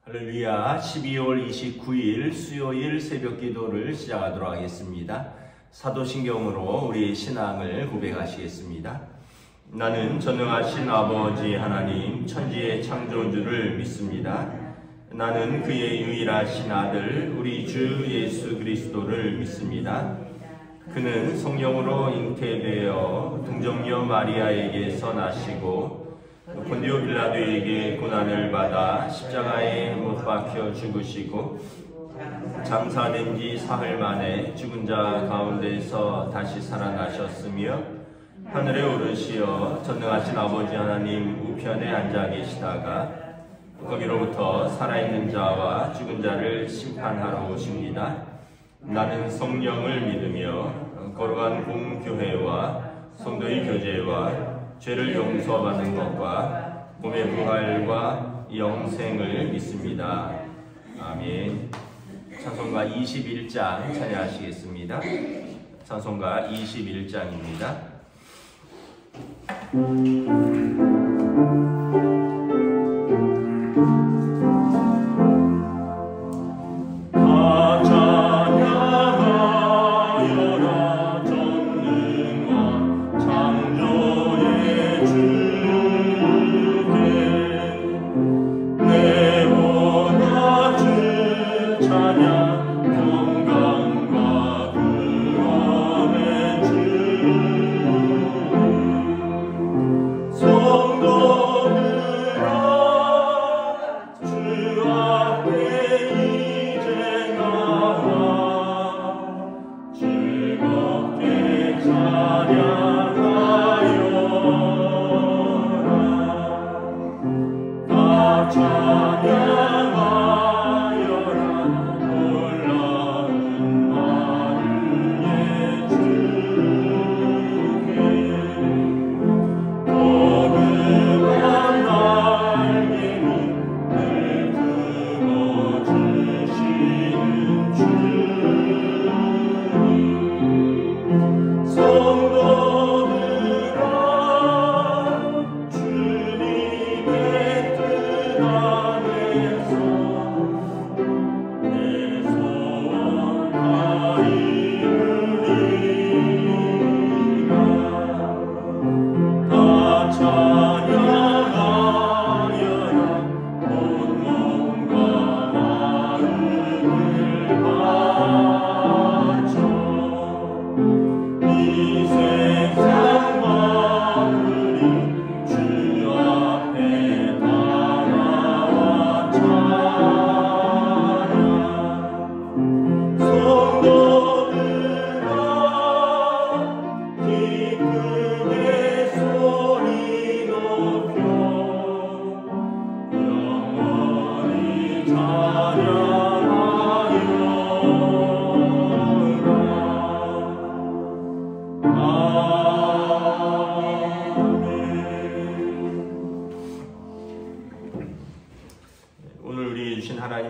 할렐루야. 12월 29일 수요일 새벽 기도를 시작하도록 하겠습니다. 사도신경으로 우리의 신앙을 고백하시겠습니다. 나는 전능하신 아버지 하나님 천지의 창조주를 믿습니다. 나는 그의 유일하신 아들 우리 주 예수 그리스도를 믿습니다. 그는 성령으로 잉태되어 동정녀 마리아에게서 나시고 본디오 빌라도에게 고난을 받아 십자가에 못 박혀 죽으시고 장사된 지 사흘 만에 죽은 자 가운데서 다시 살아나셨으며 하늘에 오르시어 전능하신 아버지 하나님 우편에 앉아 계시다가 거기로부터 살아있는 자와 죽은 자를 심판하러 오십니다. 나는 성령을 믿으며 거룩한 공교회와 성도의 교제와 죄를 용서받는 것과 몸의 부활과 영생을 믿습니다. 아멘. 찬송가 21장 찬양하시겠습니다. 찬송가 21장입니다.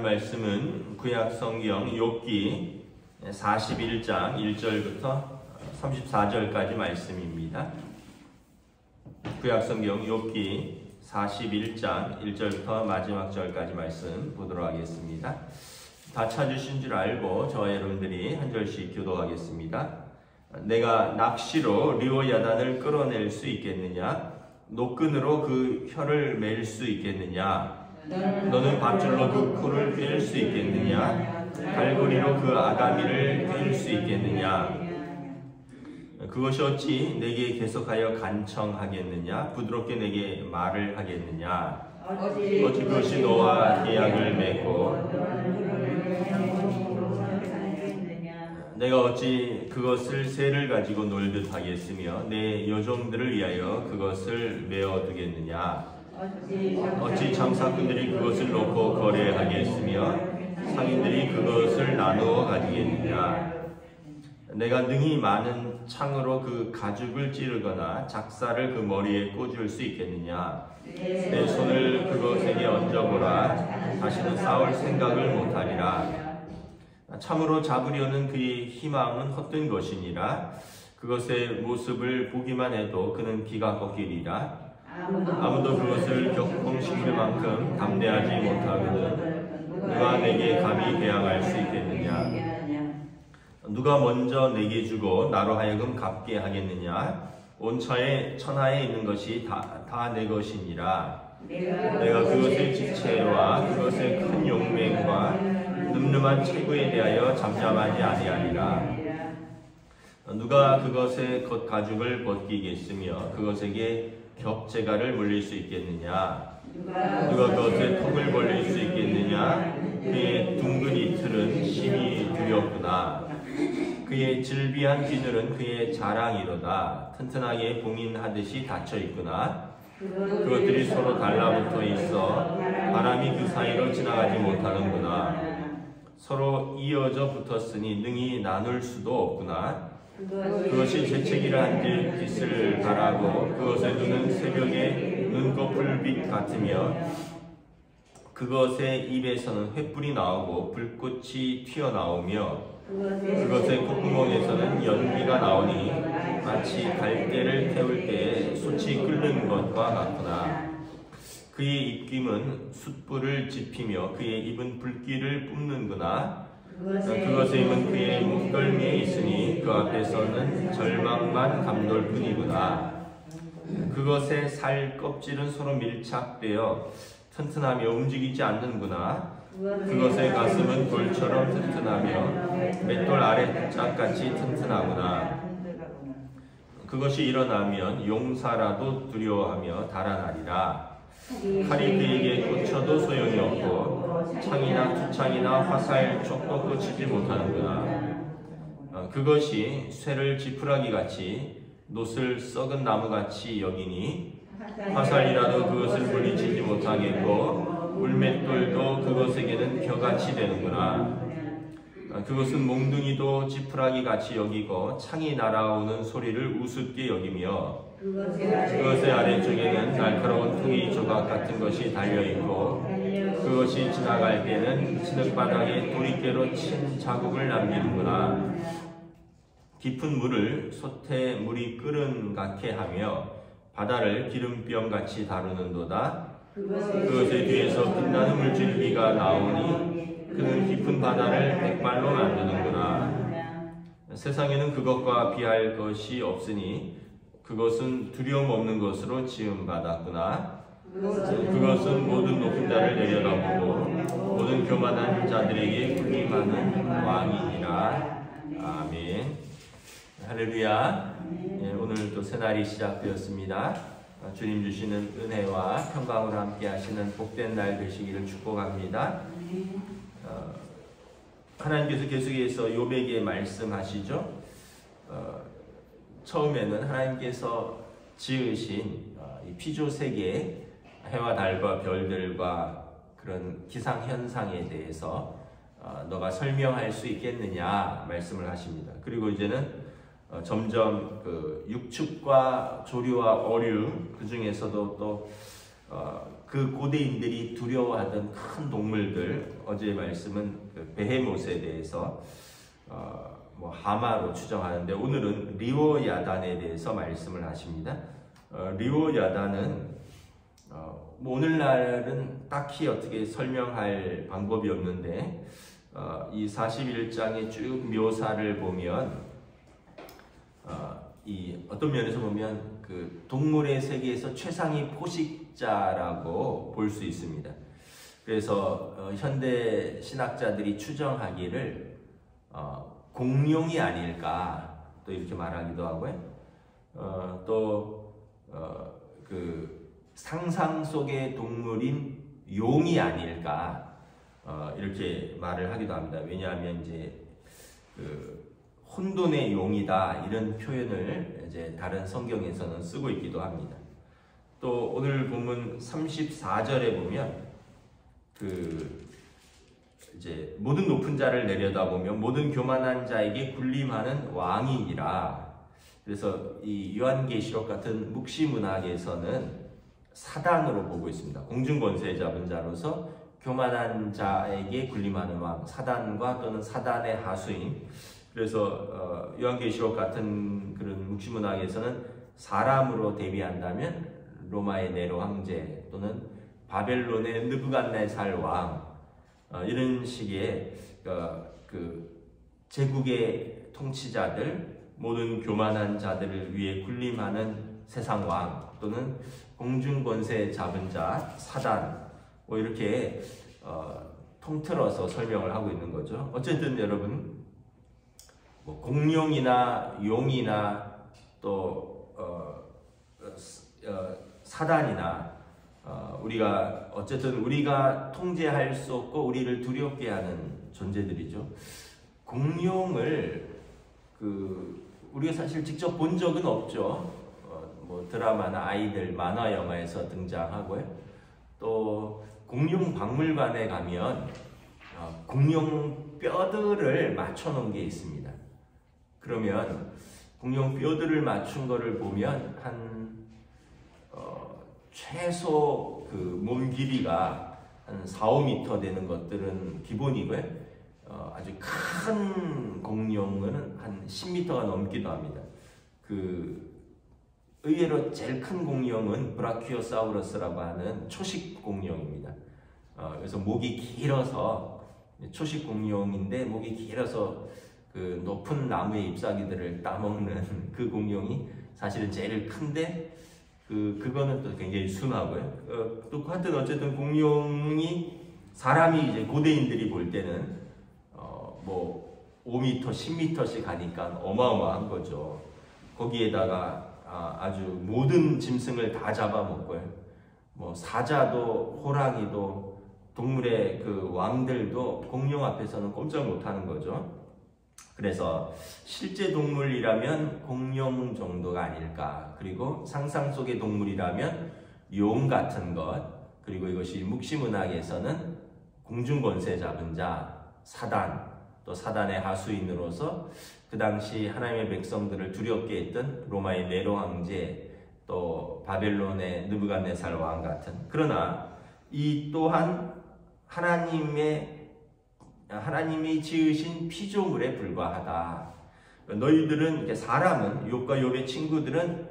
말씀은 구약성경 욥기 41장 1절부터 34절까지 말씀입니다. 구약성경 욥기 41장 1절부터 마지막 절까지 말씀 보도록 하겠습니다. 다 찾으신 줄 알고 저와 여러분들이 한 절씩 교도하겠습니다. 내가 낚시로 리오야단을 끌어낼 수 있겠느냐? 노끈으로 그 혀를 맬 수 있겠느냐? 너는 밧줄로 그 코를 꿰일 수 있겠느냐? 갈고리로 그 아가미를 꿰일 수 있겠느냐? 그것이 어찌 내게 계속하여 간청하겠느냐? 부드럽게 내게 말을 하겠느냐? 어찌 그것이 너와 계약을 맺고 내가 어찌 그것을 새를 가지고 놀듯 하겠으며 내 요정들을 위하여 그것을 메어두겠느냐? 어찌 장사꾼들이 그것을 놓고 거래하겠으며 상인들이 그것을 나누어 가지겠느냐? 내가 능히 많은 창으로 그 가죽을 찌르거나 작사를 그 머리에 꽂을 수 있겠느냐? 내 손을 그것에게 얹어보라. 다시는 싸울 생각을 못하리라. 참으로 잡으려는 그의 희망은 헛된 것이니라. 그것의 모습을 보기만 해도 그는 기가 꺾이리라. 아무도 그것을 격통시킬 만큼 담대하지 못하거든 능히 대항할 수 있겠느냐? 누가 먼저 내게 주고 나로 하여금 갚게 하겠느냐? 온 천하에 있는 것이 다 내 것이니라. 내가 그것의 지체와 그것의 큰 용맹과 늠름한 체구에 대하여 잠잠하지 아니하리라. 누가 그것의 겉가죽을 벗기겠으며 그것에게 겹재가를 물릴 수 있겠느냐? 누가 그것의 턱을 벌릴 수 있겠느냐? 그의 둥근 이틀은 심히 두렵구나. 그의 질비한 비늘은 그의 자랑이로다. 튼튼하게 봉인하듯이 닫혀 있구나. 그것들이 서로 달라붙어 있어 바람이 그 사이로 지나가지 못하는구나. 서로 이어져 붙었으니 능히 나눌 수도 없구나. 그것이 재채기를 한들 빛을 발하고 그것의 눈은 새벽에 눈꺼풀빛 같으며 그것의 입에서는 횃불이 나오고 불꽃이 튀어나오며 그것의 콧구멍에서는 연기가 나오니 마치 갈대를 태울 때에 솥이 끓는 것과 같구나. 그의 입김은 숯불을 지피며 그의 입은 불길을 뿜는구나. 그것의 입은 그의 목덜미에 있으니 그 앞에서는 절망만 감돌 뿐이구나. 그것의 살 껍질은 서로 밀착되어 튼튼하며 움직이지 않는구나. 그것의 가슴은 돌처럼 튼튼하며 맷돌 아래짝같이 튼튼하구나. 그것이 일어나면 용사라도 두려워하며 달아나리라. 칼이 그에게 꽂혀도 소용이 없고 창이나 투창이나 화살 촉도 꽂히지 못하는구나. 그것이 쇠를 지푸라기같이 놋을 썩은 나무같이 여기니 화살이라도 그것을 물리치지 못하겠고 물맷돌도 그것에게는 벼같이 되는구나. 그것은 몽둥이도 지푸라기같이 여기고 창이 날아오는 소리를 우습게 여기며 그것의 아래쪽에는 날카로운 토기 조각 같은 것이 달려있고 그것이 지나갈 때는 진흙바닥에 도리깨로 친 자국을 남기는구나. 깊은 물을 솥에 물이 끓은 같게 하며 바다를 기름병같이 다루는도다. 그것의 뒤에서 빛나는 물줄기가 나오니 그는 깊은 바다를 백발로 만드는구나. 세상에는 그것과 비할 것이 없으니 그것은 두려움 없는 것으로 지음받았구나. 그것은 모든 높은 자를 내려다보고 모든 교만한 자들에게 군림하는 왕이니라. 아멘. 할렐루야. 오늘 또 새날이 시작되었습니다. 주님 주시는 은혜와 평강으로 함께 하시는 복된 날 되시기를 축복합니다. 하나님께서 계속해서 욥에게 말씀하시죠. 처음에는 하나님께서 지으신 이 피조세계 해와 달과 별들과 그런 기상현상에 대해서 너가 설명할 수 있겠느냐 말씀을 하십니다. 그리고 이제는 점점 그 육축과 조류와 어류, 그 중에서도 또 그 고대인들이 두려워하던 큰 동물들, 어제의 말씀은 그 베헤못에 대해서 뭐 하마로 추정하는데 오늘은 리오야단에 대해서 말씀을 하십니다. 리오야단은 뭐 오늘날은 딱히 어떻게 설명할 방법이 없는데 이 41장의 쭉 묘사를 보면 이 어떤 면에서 보면 그 동물의 세계에서 최상위 포식자라고 볼 수 있습니다. 그래서 현대 신학자들이 추정하기를 공룡이 아닐까 또 이렇게 말하기도 하고요. 또 그 상상 속의 동물인 용이 아닐까 이렇게 말을 하기도 합니다. 왜냐하면 이제 그 혼돈의 용이다 이런 표현을 이제 다른 성경에서는 쓰고 있기도 합니다. 또 오늘 본문 34절에 보면 그 이제 모든 높은 자를 내려다보며 모든 교만한 자에게 군림하는 왕이니라. 그래서 이 요한계시록 같은 묵시문학에서는 사단으로 보고 있습니다. 공중권세 잡은 자로서 교만한 자에게 군림하는 왕, 사단과 또는 사단의 하수인. 그래서 요한계시록 같은 그런 묵시문학에서는 사람으로 대비한다면 로마의 네로 황제 또는 바벨론의 느부갓네살 왕, 이런 식의 그 제국의 통치자들, 모든 교만한 자들을 위해 군림하는 세상 왕 또는 공중 권세 잡은 자 사단, 뭐 이렇게 통틀어서 설명을 하고 있는 거죠. 어쨌든 여러분, 뭐 공룡이나 용이나 또 사단이나 우리가 어쨌든 우리가 통제할 수 없고 우리를 두렵게 하는 존재들이죠. 공룡을 우리가 사실 직접 본 적은 없죠. 뭐 드라마나 아이들 만화 영화에서 등장하고요. 또 공룡 박물관에 가면 공룡 뼈들을 맞춰 놓은 게 있습니다. 그러면 공룡 뼈들을 맞춘 거를 보면 최소 그 몸 길이가 한 4~5m 되는 것들은 기본이고요. 아주 큰 공룡은 한 10m가 넘기도 합니다. 의외로 제일 큰 공룡은 브라키오사우루스라고 하는 초식 공룡입니다. 그래서 목이 길어서 초식 공룡인데 목이 길어서 그 높은 나무의 잎사귀들을 따먹는 그 공룡이 사실은 제일 큰데 그거는 또 굉장히 순하고요. 또 하여튼 어쨌든 공룡이 사람이 이제 고대인들이 볼 때는 뭐 5m, 10m씩 가니까 어마어마한 거죠. 거기에다가 아주 모든 짐승을 다 잡아먹고요. 뭐 사자도 호랑이도 동물의 그 왕들도 공룡 앞에서는 꼼짝 못하는 거죠. 그래서 실제 동물이라면 공룡 정도가 아닐까. 그리고 상상 속의 동물이라면 용 같은 것. 그리고 이것이 묵시문학에서는 공중권세 잡은 자, 사단, 또 사단의 하수인으로서 그 당시 하나님의 백성들을 두렵게 했던 로마의 네로 황제, 또 바벨론의 느부갓네살 왕 같은. 그러나 이 또한 하나님이 지으신 피조물에 불과하다. 너희들은, 사람은, 욥과 욥의 친구들은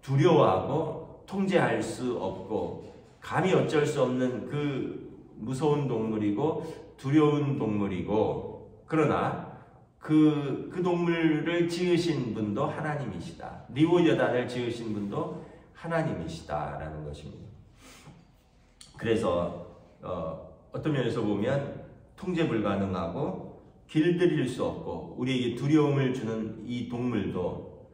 두려워하고 통제할 수 없고 감히 어쩔 수 없는 그 무서운 동물이고 두려운 동물이고, 그러나 그 동물을 지으신 분도 하나님이시다. 리오여단을 지으신 분도 하나님이시다라는 것입니다. 그래서 어떤 면에서 보면 통제 불가능하고 길들일 수 없고 우리에게 두려움을 주는 이 동물도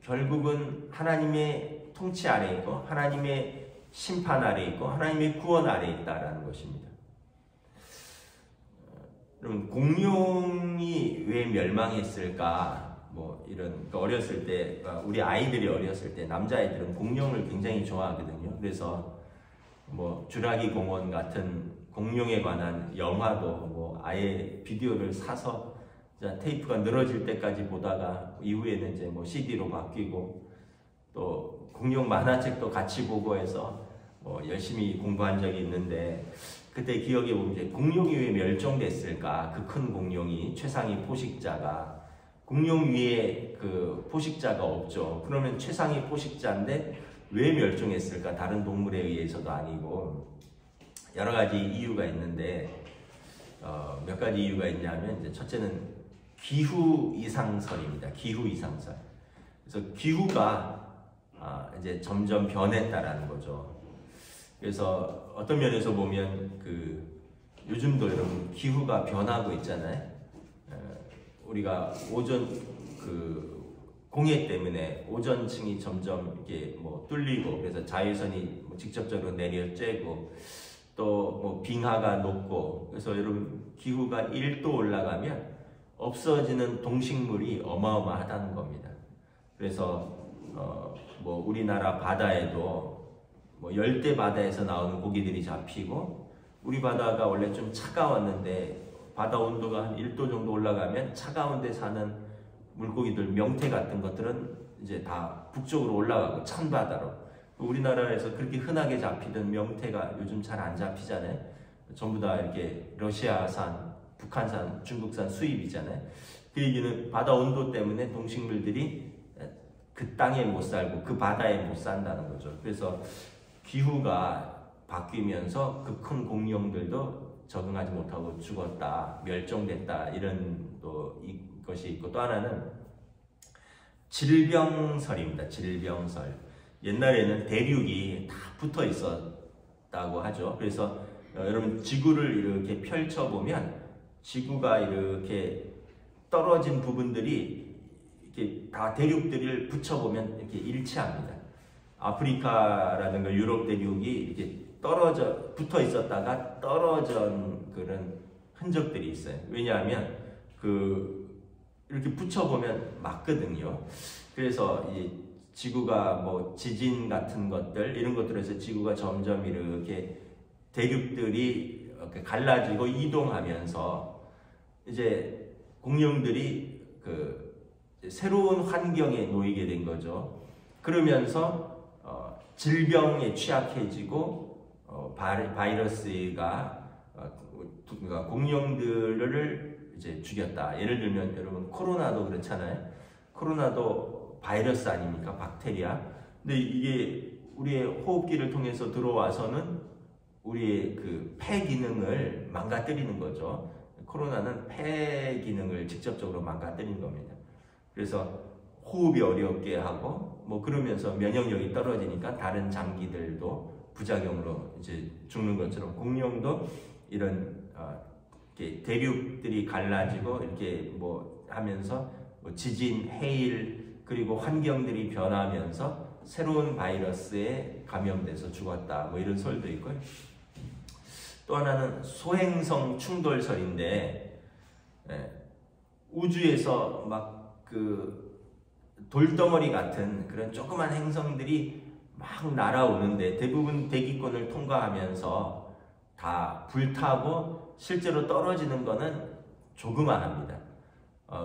결국은 하나님의 통치 아래 있고 하나님의 심판 아래 있고 하나님의 구원 아래 있다라는 것입니다. 여러분, 공룡이 왜 멸망했을까? 뭐 이런, 어렸을 때, 우리 아이들이 어렸을 때 남자아이들은 공룡을 굉장히 좋아하거든요. 그래서 뭐 주라기 공원 같은 공룡에 관한 영화도 뭐 아예 비디오를 사서 테이프가 늘어질 때까지 보다가 이후에는 이제 뭐 CD로 바뀌고, 또 공룡 만화책도 같이 보고 해서 뭐 열심히 공부한 적이 있는데, 그때 기억해 보면 이제 공룡이 왜 멸종됐을까? 그 큰 공룡이, 최상위 포식자가. 공룡 위에 그 포식자가 없죠. 그러면 최상위 포식자인데 왜 멸종했을까? 다른 동물에 의해서도 아니고 여러 가지 이유가 있는데, 몇 가지 이유가 있냐면, 이제 첫째는 기후 이상설입니다. 기후 이상설. 그래서 기후가 이제 점점 변했다라는 거죠. 그래서 어떤 면에서 보면 요즘도 여러분 기후가 변하고 있잖아요. 우리가 오존 공해 때문에 오존층이 점점 이렇게 뭐 뚫리고, 그래서 자외선이 뭐 직접적으로 내려쬐고, 또 뭐 빙하가 높고, 그래서 여러분 기후가 1도 올라가면 없어지는 동식물이 어마어마하다는 겁니다. 그래서 뭐 우리나라 바다에도 뭐 열대 바다에서 나오는 고기들이 잡히고, 우리 바다가 원래 좀 차가웠는데 바다 온도가 한 1도 정도 올라가면 차가운 데 사는 물고기들, 명태 같은 것들은 이제 다 북쪽으로 올라가고 찬바다로. 우리나라에서 그렇게 흔하게 잡히던 명태가 요즘 잘 안 잡히잖아요. 전부 다 이렇게 러시아산, 북한산, 중국산 수입이잖아요. 그 얘기는 바다 온도 때문에 동식물들이 그 땅에 못 살고 그 바다에 못 산다는 거죠. 그래서 기후가 바뀌면서 그 큰 공룡들도 적응하지 못하고 죽었다, 멸종됐다, 이런 또 이것이 있고, 또 하나는 질병설입니다. 질병설. 옛날에는 대륙이 다 붙어 있었다고 하죠. 그래서 여러분 지구를 이렇게 펼쳐보면 지구가 이렇게 떨어진 부분들이 이렇게 다 대륙들을 붙여보면 이렇게 일치합니다. 아프리카라든가 유럽 대륙이 이렇게 붙어 있었다가 떨어진 그런 흔적들이 있어요. 왜냐하면 이렇게 붙여보면 맞거든요. 그래서 이 지구가 뭐 지진 같은 것들, 이런 것들에서 지구가 점점 이렇게 대륙들이 이렇게 갈라지고 이동하면서 이제 공룡들이 새로운 환경에 놓이게 된 거죠. 그러면서 질병에 취약해지고 바이러스가 공룡들을 이제 죽였다. 예를 들면 여러분 코로나도 그렇잖아요. 코로나도 바이러스 아닙니까? 박테리아. 근데 이게 우리의 호흡기를 통해서 들어와서는 우리의 폐 기능을 망가뜨리는 거죠. 코로나는 폐 기능을 직접적으로 망가뜨리는 겁니다. 그래서 호흡이 어렵게 하고 뭐 그러면서 면역력이 떨어지니까 다른 장기들도 부작용으로 이제 죽는 것처럼 공룡도 이런 이렇게 대륙들이 갈라지고 이렇게 뭐 하면서 뭐 지진, 해일, 그리고 환경들이 변하면서 새로운 바이러스에 감염돼서 죽었다, 뭐 이런 설도 있고요. 또 하나는 소행성 충돌설인데, 우주에서 막 돌덩어리 같은 그런 조그만 행성들이 막 날아오는데 대부분 대기권을 통과하면서 다 불타고 실제로 떨어지는 거는 조그만합니다.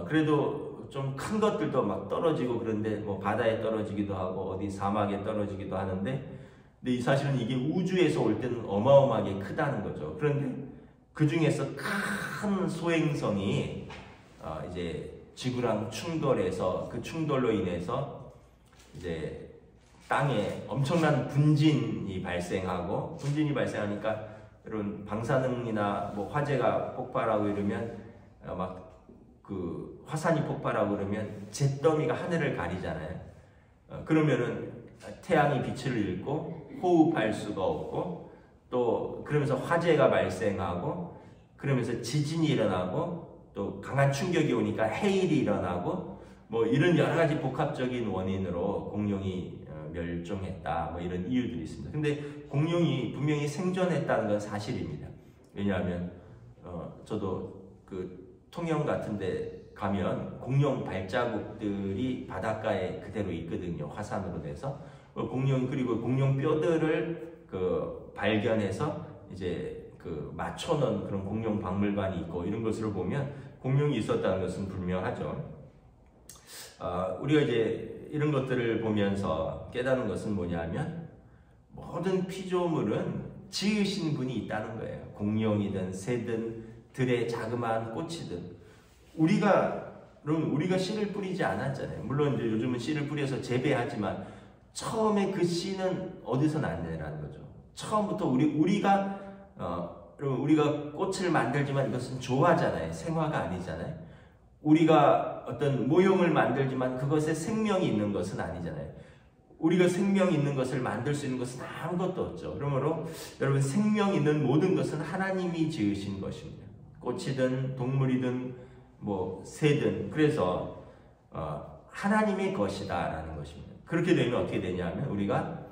그래도 좀 큰 것들도 막 떨어지고 그런데 뭐 바다에 떨어지기도 하고 어디 사막에 떨어지기도 하는데, 근데 이 사실은 이게 우주에서 올 때는 어마어마하게 크다는 거죠. 그런데 그 중에서 큰 소행성이 이제 지구랑 충돌해서 그 충돌로 인해서 이제 땅에 엄청난 분진이 발생하고, 분진이 발생하니까 여러분 방사능이나 뭐 화재가 폭발하고 이러면 막 화산이 폭발하고 그러면 잿더미가 하늘을 가리잖아요. 그러면은 태양이 빛을 잃고 호흡할 수가 없고, 또 그러면서 화재가 발생하고, 그러면서 지진이 일어나고, 또 강한 충격이 오니까 해일이 일어나고, 뭐 이런 여러 가지 복합적인 원인으로 공룡이 멸종했다, 뭐 이런 이유들이 있습니다. 근데 공룡이 분명히 생존했다는 건 사실입니다. 왜냐하면 저도 통영 같은 데 가면 공룡 발자국들이 바닷가에 그대로 있거든요. 화산으로 돼서. 그리고 공룡 뼈들을 발견해서 이제 맞춰놓은 그런 공룡 박물관이 있고, 이런 것을 보면 공룡이 있었다는 것은 분명하죠. 우리가 이제 이런 것들을 보면서 깨닫는 것은 뭐냐면, 모든 피조물은 지으신 분이 있다는 거예요. 공룡이든 새든 들의 자그마한 꽃이든. 우리가 씨를 뿌리지 않았잖아요. 물론 이제 요즘은 씨를 뿌려서 재배하지만 처음에 그 씨는 어디서 났냐라는 거죠. 처음부터 우리가 꽃을 만들지만 이것은 조화잖아요. 생화가 아니잖아요. 우리가 어떤 모형을 만들지만 그것에 생명이 있는 것은 아니잖아요. 우리가 생명 있는 것을 만들 수 있는 것은 아무것도 없죠. 그러므로 여러분, 생명 있는 모든 것은 하나님이 지으신 것입니다. 꽃이든 동물이든 뭐 새든. 그래서 하나님의 것이다라는 것입니다. 그렇게 되면 어떻게 되냐면 우리가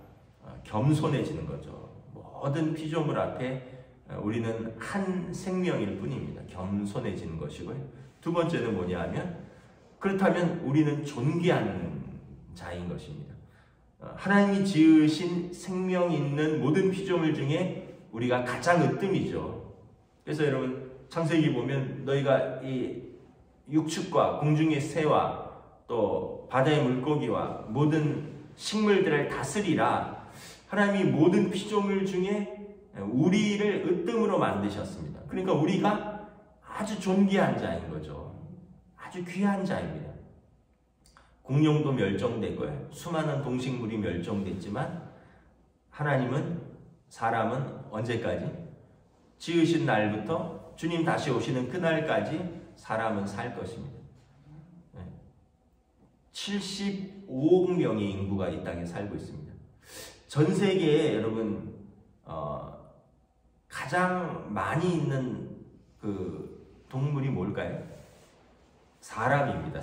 겸손해지는 거죠. 모든 피조물 앞에 우리는 한 생명일 뿐입니다. 겸손해지는 것이고요. 두 번째는 뭐냐면, 그렇다면 우리는 존귀한 자인 것입니다. 하나님이 지으신 생명 있는 모든 피조물 중에 우리가 가장 으뜸이죠. 그래서 여러분, 창세기 보면 너희가 이 육축과 공중의 새와 또 바다의 물고기와 모든 식물들을 다스리라. 하나님이 모든 피조물 중에 우리를 으뜸으로 만드셨습니다. 그러니까 우리가 아주 존귀한 자인 거죠. 아주 귀한 자입니다. 공룡도 멸종되고요. 수많은 동식물이 멸종됐지만 하나님은 사람은 언제까지? 지으신 날부터 주님 다시 오시는 그날까지 사람은 살 것입니다. 75억 명의 인구가 이 땅에 살고 있습니다. 전 세계에 여러분 가장 많이 있는 그 동물이 뭘까요? 사람입니다.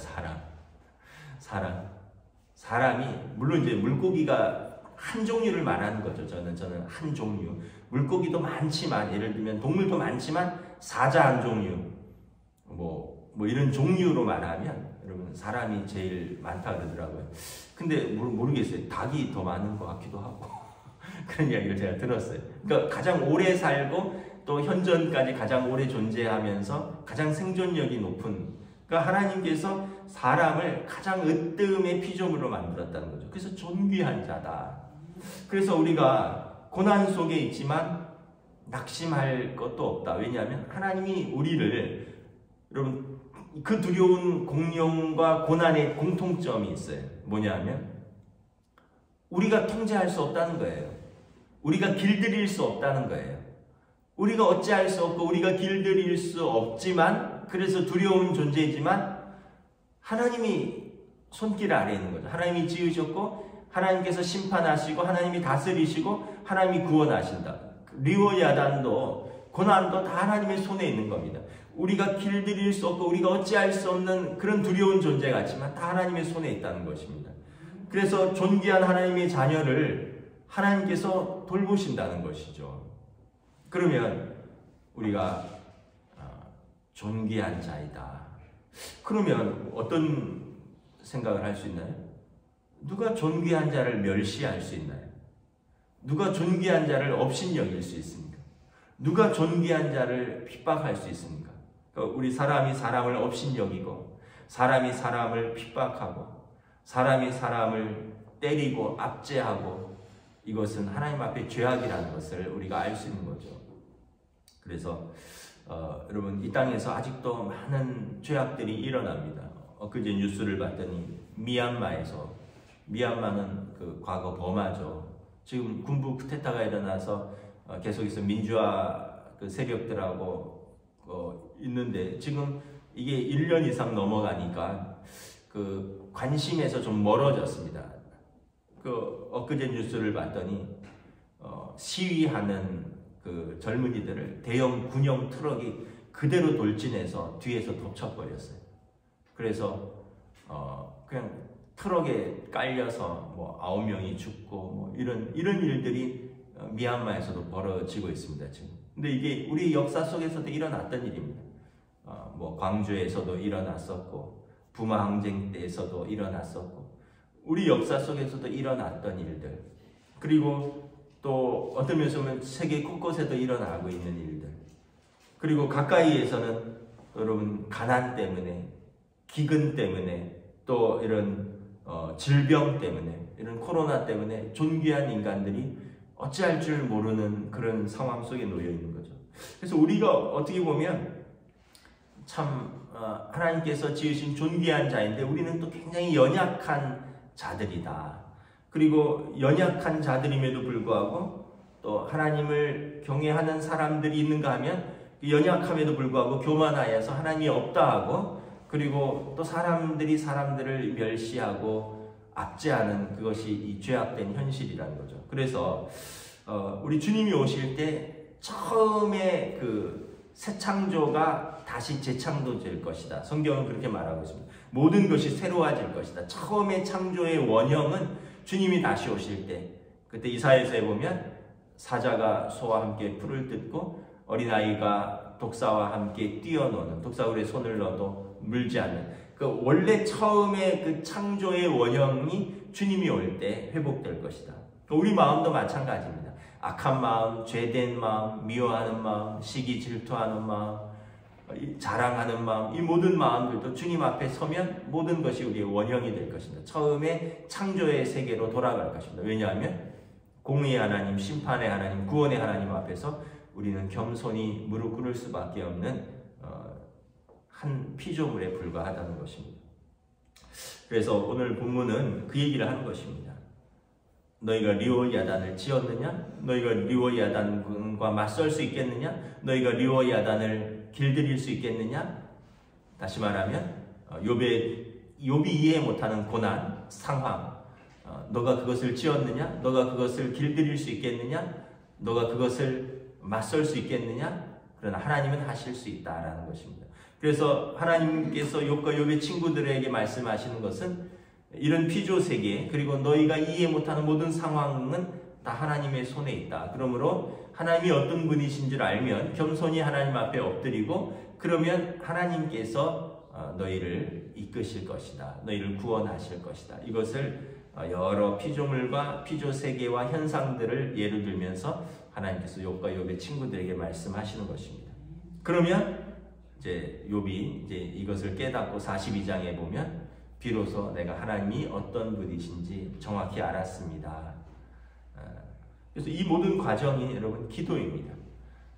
사람이 물론 이제 물고기가 한 종류를 말하는 거죠. 저는 한 종류. 물고기도 많지만 예를 들면 동물도 많지만 사자 한 종류 뭐 이런 종류로 말하면 여러분 사람이 제일 많다 그러더라고요. 근데 모르겠어요. 닭이 더 많은 것 같기도 하고 그런 이야기를 제가 들었어요. 그러니까 가장 오래 살고 또 현존까지 가장 오래 존재하면서 가장 생존력이 높은, 그러니까 하나님께서 사람을 가장 으뜸의 피조물로 만들었다는 거죠. 그래서 존귀한 자다. 그래서 우리가 고난 속에 있지만 낙심할 것도 없다. 왜냐하면 하나님이 우리를, 여러분 그 두려운 공룡과 고난의 공통점이 있어요. 뭐냐면 우리가 통제할 수 없다는 거예요. 우리가 길들일 수 없다는 거예요. 우리가 어찌할 수 없고 우리가 길들일 수 없지만, 그래서 두려운 존재이지만 하나님이 손길 아래에 있는 거죠. 하나님이 지으셨고 하나님께서 심판하시고 하나님이 다스리시고 하나님이 구원하신다. 리워야단도 고난도 다 하나님의 손에 있는 겁니다. 우리가 길들일 수 없고 우리가 어찌할 수 없는 그런 두려운 존재 같지만 다 하나님의 손에 있다는 것입니다. 그래서 존귀한 하나님의 자녀를 하나님께서 돌보신다는 것이죠. 그러면 우리가 존귀한 자이다. 그러면 어떤 생각을 할 수 있나요? 누가 존귀한 자를 멸시할 수 있나요? 누가 존귀한 자를 업신여길 수 있습니까? 누가 존귀한 자를 핍박할 수 있습니까? 그러니까 우리 사람이 사람을 업신여기고 사람이 사람을 핍박하고 사람이 사람을 때리고 압제하고, 이것은 하나님 앞에 죄악이라는 것을 우리가 알 수 있는 거죠. 그래서 여러분 이 땅에서 아직도 많은 죄악들이 일어납니다. 엊그제 뉴스를 봤더니 미얀마는 그 과거 버마죠. 지금 군부 쿠데타가 일어나서 계속해서 민주화 그 세력들하고 있는데 지금 이게 1년 이상 넘어가니까 그 관심에서 좀 멀어졌습니다. 그 엊그제 뉴스를 봤더니 시위하는 그 젊은이들을 대형 군용 트럭이 그대로 돌진해서 뒤에서 덮쳐버렸어요. 그래서 그냥 트럭에 깔려서 뭐 9명이 죽고 뭐 이런 일들이 미얀마에서도 벌어지고 있습니다. 지금. 근데 이게 우리 역사 속에서도 일어났던 일입니다. 뭐 광주에서도 일어났었고 부마 항쟁 때에서도 일어났었고 우리 역사 속에서도 일어났던 일들, 그리고 또 어떤 면에서 보면 세계 곳곳에도 일어나고 있는 일들, 그리고 가까이에서는 여러분 가난 때문에, 기근 때문에, 또 이런 질병 때문에, 이런 코로나 때문에 존귀한 인간들이 어찌할 줄 모르는 그런 상황 속에 놓여 있는 거죠. 그래서 우리가 어떻게 보면 참 하나님께서 지으신 존귀한 자인데 우리는 또 굉장히 연약한 자들이다. 그리고 연약한 자들임에도 불구하고 또 하나님을 경외하는 사람들이 있는가 하면 연약함에도 불구하고 교만하여서 하나님이 없다 하고, 그리고 또 사람들이 사람들을 멸시하고 압제하는 그것이 이 죄악된 현실이라는 거죠. 그래서 우리 주님이 오실 때 처음에 그 새 창조가 다시 재창조될 것이다. 성경은 그렇게 말하고 있습니다. 모든 것이 새로워질 것이다. 처음에 창조의 원형은 주님이 다시 오실 때, 그때 이사야서에 보면 사자가 소와 함께 풀을 뜯고 어린아이가 독사와 함께 뛰어노는, 독사울에 손을 넣어도 물지 않는 그 원래 처음에 그 창조의 원형이 주님이 올 때 회복될 것이다. 우리 마음도 마찬가지입니다. 악한 마음, 죄된 마음, 미워하는 마음, 시기 질투하는 마음, 자랑하는 마음, 이 모든 마음들도 주님 앞에 서면 모든 것이 우리의 원형이 될 것입니다. 처음에 창조의 세계로 돌아갈 것입니다. 왜냐하면 공의의 하나님, 심판의 하나님, 구원의 하나님 앞에서 우리는 겸손히 무릎 꿇을 수밖에 없는 한 피조물에 불과하다는 것입니다. 그래서 오늘 본문은 그 얘기를 하는 것입니다. 너희가 리오야단을 지었느냐? 너희가 리오야단과 맞설 수 있겠느냐? 너희가 리오야단을 길들일 수 있겠느냐? 다시 말하면 욥이 이해 못하는 고난, 상황, 너가 그것을 지었느냐? 너가 그것을 길들일 수 있겠느냐? 너가 그것을 맞설 수 있겠느냐? 그러나 하나님은 하실 수 있다라는 것입니다. 그래서 하나님께서 욥과 욥의 친구들에게 말씀하시는 것은 이런 피조 세계, 그리고 너희가 이해 못하는 모든 상황은 다 하나님의 손에 있다. 그러므로 하나님이 어떤 분이신 줄 알면 겸손히 하나님 앞에 엎드리고, 그러면 하나님께서 너희를 이끄실 것이다. 너희를 구원하실 것이다. 이것을 여러 피조물과 피조 세계와 현상들을 예를 들면서 하나님께서 욥과 욥의 친구들에게 말씀하시는 것입니다. 그러면 이제 욥이 이제 이것을 깨닫고 42장에 보면 비로소 내가 하나님이 어떤 분이신지 정확히 알았습니다. 그래서 이 모든 과정이 여러분 기도입니다.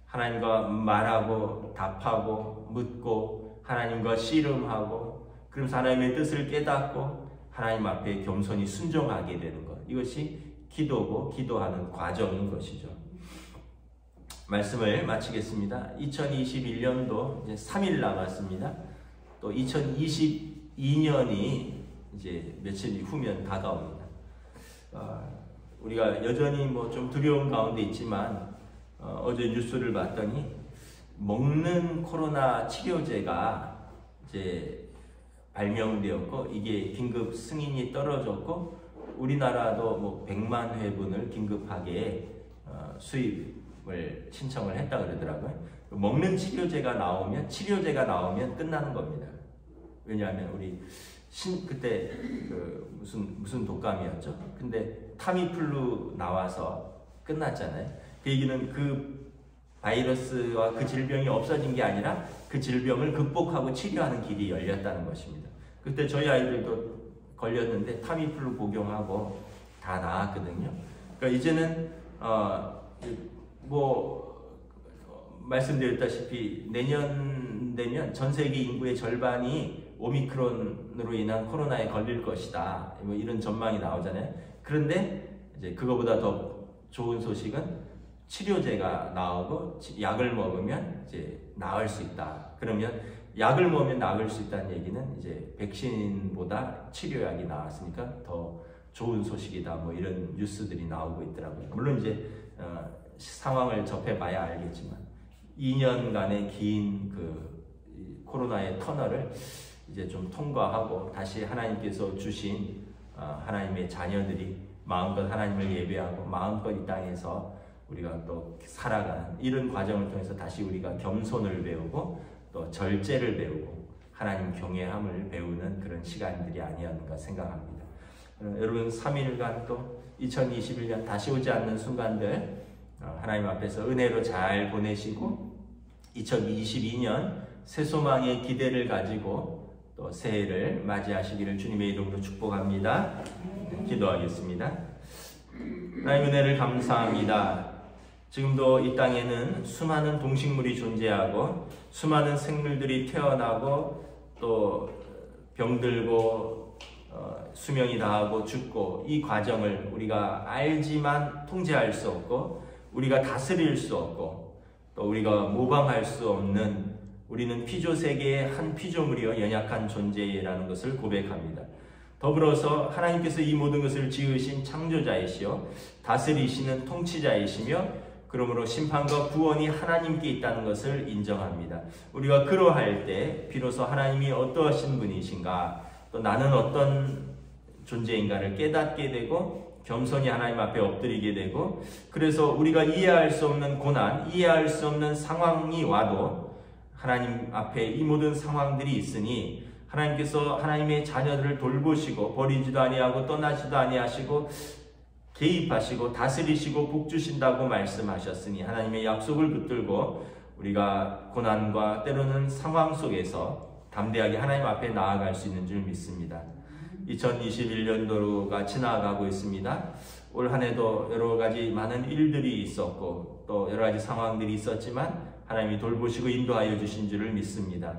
하나님과 말하고 답하고 묻고 하나님과 씨름하고, 그러면서 하나님의 뜻을 깨닫고 하나님 앞에 겸손히 순종하게 되는 것, 이것이 기도고 기도하는 과정인 것이죠. 말씀을 마치겠습니다. 2021년도 이제 3일 남았습니다. 또 2022년이 이제 며칠 후면 다가옵니다. 우리가 여전히 뭐 좀 두려운 가운데 있지만 어제 뉴스를 봤더니 먹는 코로나 치료제가 이제 발명되었고, 이게 긴급 승인이 떨어졌고, 우리나라도 뭐 100만 회분을 긴급하게 수입을 신청을 했다 그러더라고요. 먹는 치료제가 나오면 끝나는 겁니다. 왜냐하면 우리 그때 무슨 독감이었죠? 근데 타미플루 나와서 끝났잖아요. 그 얘기는 그 바이러스와 그 질병이 없어진 게 아니라 그 질병을 극복하고 치료하는 길이 열렸다는 것입니다. 그때 저희 아이들도 걸렸는데 타미플루 복용하고 다 나았거든요. 그러니까 이제는 말씀드렸다시피 내년 되면 전 세계 인구의 절반이 오미크론으로 인한 코로나에 걸릴 것이다, 뭐 이런 전망이 나오잖아요. 그런데 이제 그거보다 더 좋은 소식은 치료제가 나오고 약을 먹으면 이제 나을 수 있다. 그러면 약을 먹으면 나을 수 있다는 얘기는 이제 백신보다 치료약이 나왔으니까 더 좋은 소식이다. 뭐 이런 뉴스들이 나오고 있더라고요. 물론 이제 상황을 접해봐야 알겠지만 2년간의 긴 그 코로나의 터널을 이제 좀 통과하고 다시 하나님께서 주신 하나님의 자녀들이 마음껏 하나님을 예배하고 마음껏 이 땅에서 우리가 또 살아가는 이런 과정을 통해서 다시 우리가 겸손을 배우고 또 절제를 배우고 하나님 경외함을 배우는 그런 시간들이 아니었는가 생각합니다. 여러분 3일간 또 2021년 다시 오지 않는 순간들 하나님 앞에서 은혜로 잘 보내시고 2022년 새 소망의 기대를 가지고 또 새해를 맞이하시기를 주님의 이름으로 축복합니다. 기도하겠습니다. 하나님 은혜를 감사합니다. 지금도 이 땅에는 수많은 동식물이 존재하고 수많은 생물들이 태어나고 또 병들고 수명이 다하고 죽고, 이 과정을 우리가 알지만 통제할 수 없고 우리가 다스릴 수 없고 또 우리가 모방할 수 없는, 우리는 피조 세계의 한 피조물이여 연약한 존재라는 것을 고백합니다. 더불어서 하나님께서 이 모든 것을 지으신 창조자이시여 다스리시는 통치자이시며 그러므로 심판과 구원이 하나님께 있다는 것을 인정합니다. 우리가 그러할 때 비로소 하나님이 어떠하신 분이신가, 또 나는 어떤 존재인가를 깨닫게 되고 겸손히 하나님 앞에 엎드리게 되고, 그래서 우리가 이해할 수 없는 고난, 이해할 수 없는 상황이 와도 하나님 앞에 이 모든 상황들이 있으니 하나님께서 하나님의 자녀들을 돌보시고 버리지도 아니하고 떠나지도 아니하시고 개입하시고 다스리시고 복주신다고 말씀하셨으니 하나님의 약속을 붙들고 우리가 고난과 때로는 상황 속에서 담대하게 하나님 앞에 나아갈 수 있는 줄 믿습니다. 2021년도가 지나가고 있습니다. 올 한 해도 여러 가지 많은 일들이 있었고 또 여러 가지 상황들이 있었지만 하나님이 돌보시고 인도하여 주신 줄을 믿습니다.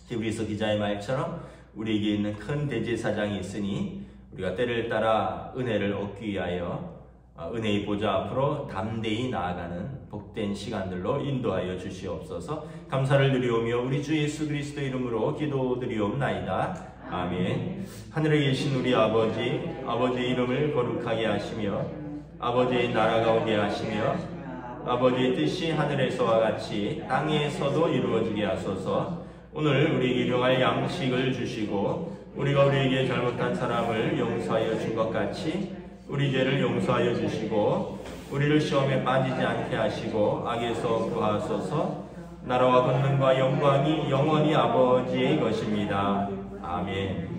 히브리서 기자의 말처럼 우리에게 있는 큰 대제사장이 있으니 우리가 때를 따라 은혜를 얻기 위하여 은혜의 보좌 앞으로 담대히 나아가는 복된 시간들로 인도하여 주시옵소서. 감사를 드리오며 우리 주 예수 그리스도 이름으로 기도드리옵나이다. 아멘. 하늘에 계신 우리 아버지, 아버지의 이름을 거룩하게 하시며 아버지의 나라가 오게 하시며 아버지의 뜻이 하늘에서와 같이 땅에서도 이루어지게 하소서. 오늘 우리에게 일용할 양식을 주시고 우리가 우리에게 잘못한 사람을 용서하여 준 것 같이 우리 죄를 용서하여 주시고 우리를 시험에 빠지지 않게 하시고 악에서 구하소서. 나라와 권능과 영광이 영원히 아버지의 것입니다. 아멘.